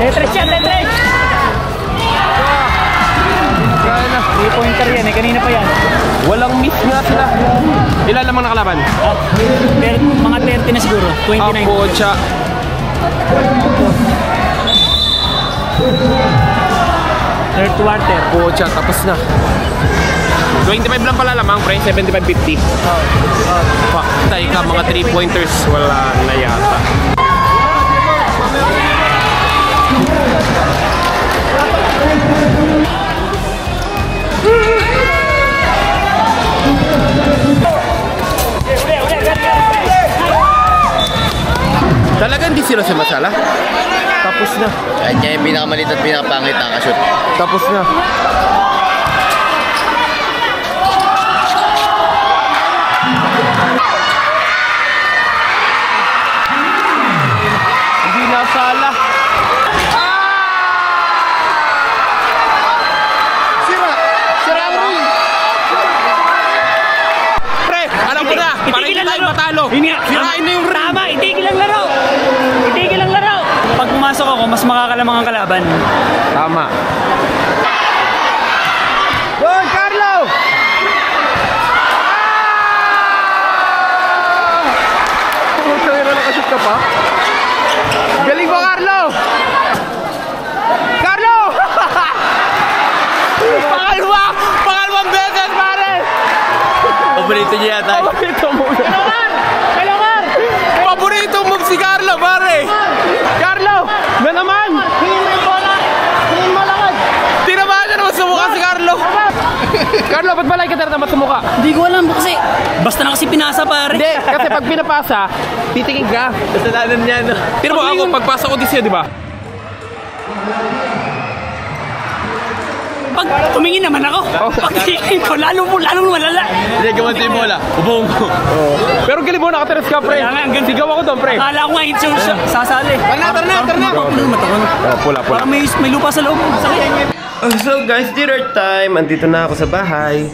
Tetris yan, Tetris! Kaya na. 3-pointer yan eh, kanina pa yan. Walang miss nga sila. Ilan lamang nakalaban? Mga 30 na siguro, 29. Pocha. Third quarter. Pocha, tapos na. 25 lang pala lamang, pre. 75-50. Patay ka, mga 3-pointers. Wala na yata. Talagang di sila sumasala. Tapos na. Kanya yung pinakamalit at pinakapangit nakashoot. Tapos na. Hindi nasala. Sira ang ring. Pre, alam ko na. Para hindi tayo matalo. Sirain na yung ring. Tama, itigil ang laro. Itigil ang laro. Pag pumasok ako, mas makakalamang ang kalaban. Tama. Don Carlo! Puto yun na nakashoot ka pa? Galing mo, Carlo! Carlo! Pangalawang beses, pare! Paborito niya yata. Paborito mo na. Kalongar! Paborito mo si Carlo, pare! Carlo! Na naman! Hingin mo lakad! Tinamaan na naman sumuka si Carlo! Carlo, ba't balay ka tinatamad sumuka? Hindi ko alam kasi basta na kasi pinasa pare. Hindi, kasi pag pinapasa, titingin ka. Kasalanan niya, no? Pero mo ako, pagpasa ko din siya, di ba? Pag tumingin naman ako, pag tingin ko, lalong malala. Hindi gawan sa yung bola. Ubong ko. Pero galing mo, nakatiras ka, pre. Kaya nga, hanggang Sigaw ako doon, pre. Akala ko nga yung sasali. Tara na. Matakon. Pula. Parang may lupa sa loob. Sakit. So guys, dinner time. Andito na ako sa bahay.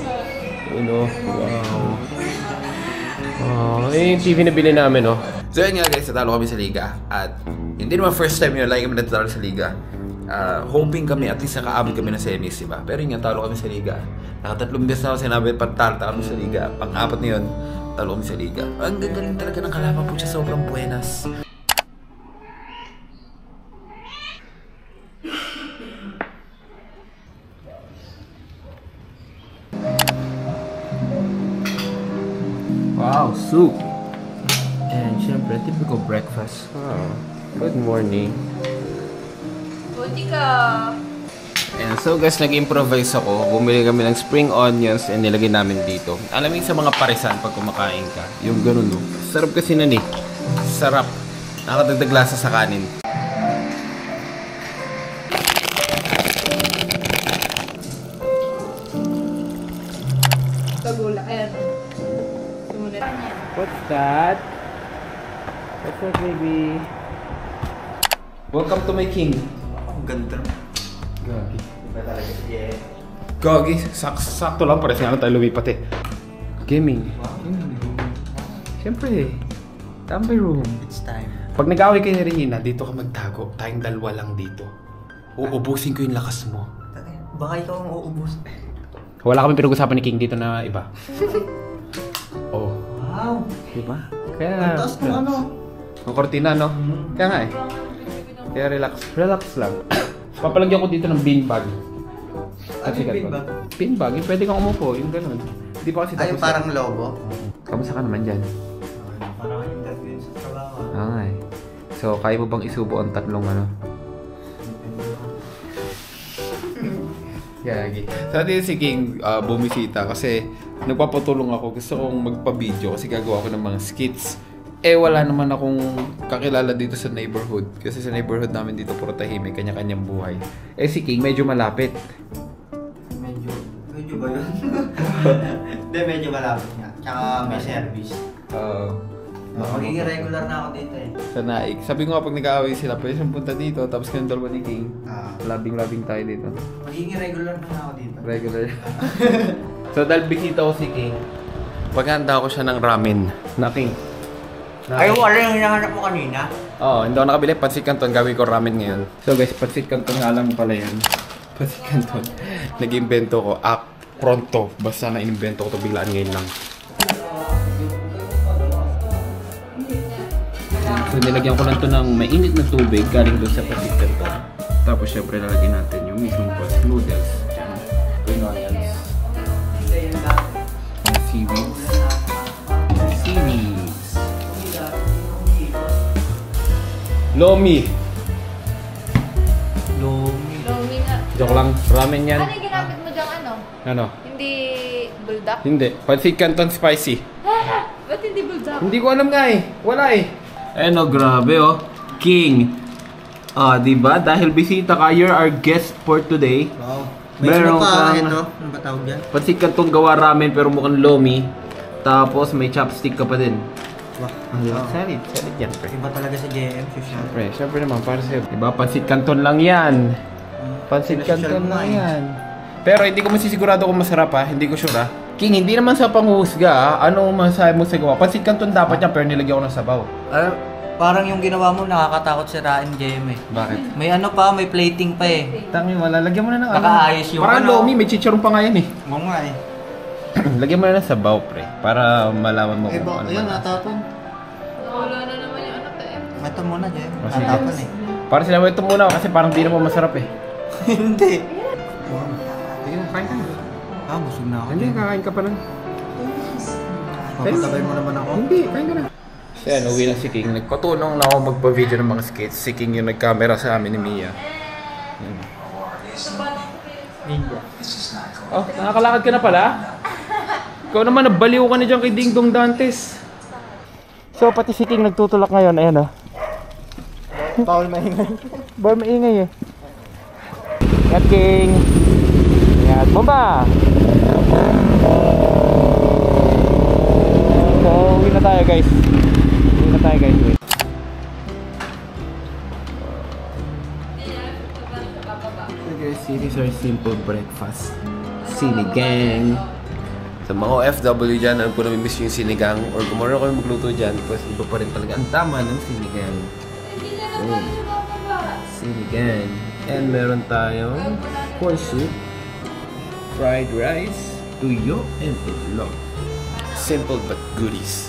Wow. Yung TV na bili namin, oh. So yun nga guys, natalo kami sa Liga. At hindi naman first time yun, like kami natalo sa Liga. Hoping kami, at least nakaabot kami ng semis, diba? Pero yun nga, talo kami sa Liga. Nakatatlong beses na ako sinabi, talo kami sa Liga. Pang-apat na yun, talo kami sa Liga. Ang gagaling talaga ng kalaban po siya, sobrang buenas. Wow, soup. And syempre, typical breakfast. Wow. Good morning. Buti ka. And so guys, nag-improvise ako. Bumili kami ng spring onions and nilagay namin dito. Alam mo sa mga parisan pag kumakain ka. Yung ganun, no? Sarap kasi nun eh. Sarap. Nakadagdag lasa sa kanin. Tagula. Ayan. Sumunod. What's that? What's that, baby? Welcome to my king. Ang ganda. Gagi. Iba talaga siya. Gagi. Sakto lang. Pares nga lang tayo lumipat eh. Gaming. Siyempre. Tambay room. It's time. Pag nag-away kayo ni Regina, dito ka magtago. Tayong dalawa lang dito. Uubusin ko yung lakas mo. Baka ikaw ang uubos. Wala kami pinag-usapan ni King dito na iba. Oh. Wow. Diba? Kaya... Ang taas ng ano. Ang kortina, no? Kaya nga eh. Kaya relax. Relax lang. Papalagyan ko dito ng beanbag. Ano yung beanbag? Beanbag. Yung pwede kang umupo. Yung ganun. Hindi pa kasi Ay, yung parang lobo. Kamusta ka naman dyan? Parang interview sa trabaho. Ay. So, kaya mo bang isubo ang tatlong ano? Gagi. Sa atin si King bumisita kasi nagpapatulong ako. Gusto kong magpa-video kasi gagawa ko ng mga skits. Eh, wala naman akong kakilala dito sa neighborhood. Kasi sa neighborhood namin dito puro tahimik, kanya-kanyang buhay. Eh, si King medyo malapit. Medyo ba yun? Hindi, medyo malapit nga. Tsaka may service. Magiging regular na ako dito eh. Sa Naik. Sabi ko nga pag nag-aaway sila, pwede siyang punta dito, tapos kayong dalawa ni King. Labing-labing tayo dito. Magiging regular na ako dito. Regular. So dahil bisita ko si King, paghanda ko siya ng ramen na King. Ay, wala yung hinahanap mo kanina. Oo, hindi ako nakabili. Pansit Canton, gawin ko ramen ngayon. So guys, Pansit Canton nga lang pala yan. Pansit Canton. Nag-invento ko. Pronto. Basta na-invento ko to biglaan ngayon lang. So nilagyan ko lang to ng mainit na tubig galing doon sa Pansit Canton. Tapos syempre lalagyan natin yung mismong past noodles. Green onions. Seaweeds. Seaweeds. Lomi. Lomi nga. Joke lang. Ramen yan. Ano yung ginamit mo dyan ano? Ano? Hindi buldak? Hindi. Pansit Canton spicy. Ba't hindi buldak? Hindi ko alam nga eh. Wala eh. Ayun oh, grabe oh. King. Diba? Dahil bisita ka, you're our guest for today. Wow. May Meron smoke pa, kang- ito. Ano ba tawag yan? Pansit Canton gawa ramen pero mukhang lomi. Tapos may chopstick ka pa din. Wah, Solid. Solid yan, pre. iba talaga sa JM, social. Siyempre naman, para sa'yo. Diba? Pansit Canton lang yan. Pansit Canton lang yan. Pero hindi ko masisigurado kung masarap ha. Hindi ko sure ha. King, hindi naman sa panghusga ha. Ano masasabi mo sa gawa? Pansit Canton dapat yan pero nilagyan ko ng sabaw. Parang yung ginawa mo nakakatakot sirain JM eh. Bakit? May ano pa, may plating pa eh. Tangi, malalagyan mo na ng Nakaayos yung Parang ano. lomi, may chicharon pa nga yan eh. Oo nga eh. Lagyan mo na ng sabaw, pre. Para malaman mo Eh, kung ano. ayun, ba. natapon. Wala na naman yung anak eh. Ito muna, JM. Oh, sige. Natapon eh. Para sila ito muna kasi parang di na po masarap eh. Hindi. Sige na, kain ka na. Busog na ako. Hindi, kakain ka pa lang. Papatabay mo naman ako. Hindi, kain ka na. So yan, uwi na si King. Nagpatulong na ako magpa-video ng mga skits. Si King yung nag-camera sa amin ni Mia. Ninja. Oh, nakakalakad ka na pala? Ikaw naman, nabaliw ka na dyan kay Ding Dong Dantes. So, pati si King nagtutulak ngayon. Ayan oh. Bawal maingay. Bawal maingay eh. Ingat, King. Ingat. Bomba! So, uwi na tayo guys. Uwi na tayo guys. Wait. So guys, this is our simple breakfast. Sinigang. Sa mga OFW dyan, ano po namimiss yung sinigang or kung meron kayo magluto dyan, pues iba pa rin talaga ang tama ng sinigang. Sinigang. And meron tayong corn soup, fried rice, tuyo, and itlog. Simple but goodies.